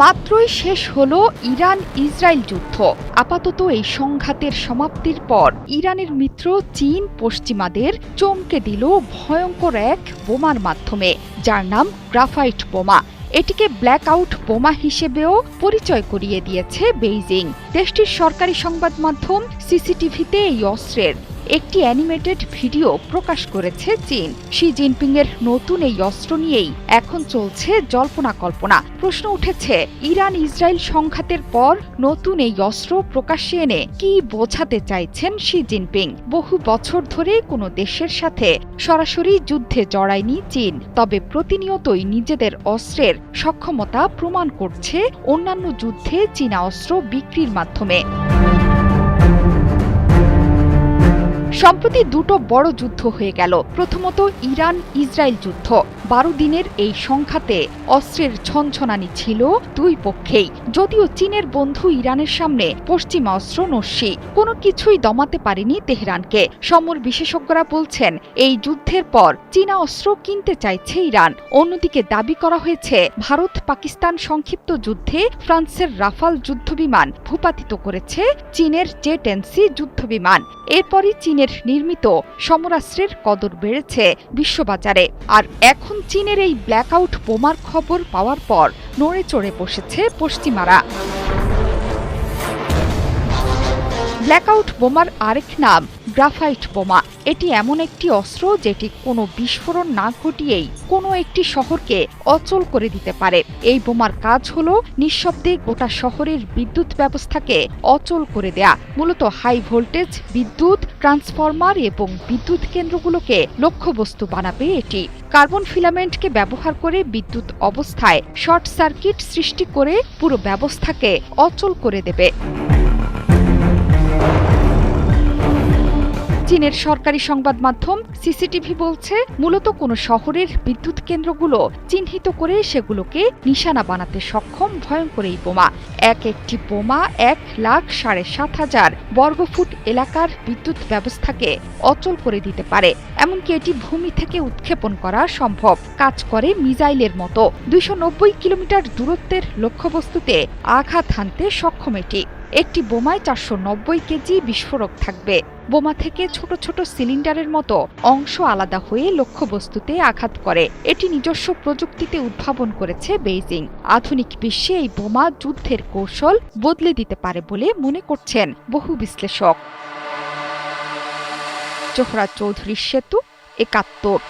মাত্রই শেষ হলো ইরান ইসরায়েল যুদ্ধ। আপাতত এই সংঘাতের সমাপ্তির পর ইরানের মিত্র চীন পশ্চিমাদের চমকে দিল ভয়ঙ্কর এক বোমার মাধ্যমে, যার নাম গ্রাফাইট বোমা। এটিকে ব্ল্যাক আউট বোমা হিসেবেও পরিচয় করিয়ে দিয়েছে বেইজিং। দেশটির সরকারি সংবাদ মাধ্যম সিসিটিভিতে এই অস্ত্রের একটি অ্যানিমেটেড ভিডিও প্রকাশ করেছে চীন। শি জিনপিং এর নতুন এই অস্ত্র নিয়েই এখন চলছে জল্পনা কল্পনা। প্রশ্ন উঠেছে, ইরান ইসরায়েল সংঘাতের পর নতুন এই অস্ত্র প্রকাশ্যে এনে কি বোঝাতে চাইছেন শি জিনপিং? বহু বছর ধরে কোনো দেশের সাথে সরাসরি যুদ্ধে জড়ায়নি চীন, তবে প্রতিনিয়তই নিজেদের অস্ত্রের সক্ষমতা প্রমাণ করছে অন্যান্য যুদ্ধে চীনা অস্ত্র বিক্রির মাধ্যমে। সম্প্রতি দুটো বড় যুদ্ধ হয়ে গেল। প্রথমত ইরান ইসরায়েল যুদ্ধ। 12 দিনের এই সংঘাতে অস্ত্রের ছনছনানি ছিল দুই পক্ষেই। যদিও চীনের বন্ধু ইরানের সামনে পশ্চিমা অস্ত্র নস্যি, কোনো কিছুই দমাতে পারেনি তেহরানকে। সমর বিশেষজ্ঞরা বলছেন, এই যুদ্ধের পর চীনা অস্ত্র কিনতে চাইছে ইরান। অন্যদিকে দাবি করা হয়েছে, ভারত পাকিস্তান সংক্ষিপ্ত যুদ্ধে ফ্রান্সের রাফাল যুদ্ধবিমান ভূপাতিত করেছে চীনের জে-10C যুদ্ধবিমান। এরপরই চীনের নির্মিত সমরাস্ত্রের কদর বেড়েছে বিশ্ববাজারে। আর এখন চীনের এই ব্ল্যাকআউট বোমার খবর পাওয়ার পর নড়ে চড়ে বসেছে পশ্চিমারা। ব্ল্যাকআউট বোমার আরেক নাম গ্রাফাইট বোমা। এটি এমন একটি অস্ত্র যেটি কোনো বিস্ফোরণ না ঘটিয়েই কোনো একটি শহরকে অচল করে দিতে পারে। এই বোমার কাজ হলো নিঃশব্দে গোটা শহরের বিদ্যুৎ ব্যবস্থাকে অচল করে দেয়া। মূলত হাই ভোল্টেজ বিদ্যুৎ ট্রান্সফরমার এবং বিদ্যুৎ কেন্দ্রগুলোকে লক্ষ্যবস্তু বানাবে এটি। কার্বন ফিলামেন্টকে ব্যবহার করে বিদ্যুৎ অবস্থায় শর্ট সার্কিট সৃষ্টি করে পুরো ব্যবস্থাকে অচল করে দেবে। চীনের সরকারি সংবাদ মাধ্যম সিসিটিভি বলছে, মূলত কোনো শহরের বিদ্যুৎ কেন্দ্রগুলো চিহ্নিত করে সেগুলোকে নিশানা বানাতে সক্ষম ভয়ঙ্কর এই বোমা। একটি বোমা 1,07,500 বর্গফুট এলাকার বিদ্যুৎ ব্যবস্থাকে অচল করে দিতে পারে। এমনকি এটি ভূমি থেকে উৎক্ষেপণ করা সম্ভব। কাজ করে মিসাইলের মতো। 290 কিলোমিটার দূরত্বের লক্ষ্যবস্তুতে আঘাত হানতে সক্ষম এটি। একটি বোমায় 490 কেজি বিস্ফোরক থাকবে। বোমা থেকে ছোট ছোট সিলিন্ডারের মতো অংশ আলাদা হয়ে লক্ষ্যবস্তুতে আঘাত করে। এটি নিজস্ব প্রযুক্তিতে উদ্ভাবন করেছে বেইজিং। আধুনিক বিশ্বে এই বোমা যুদ্ধের কৌশল বদলে দিতে পারে বলে মনে করছেন বহু বিশ্লেষক। জোহরা চৌধুরী সেতু, 71।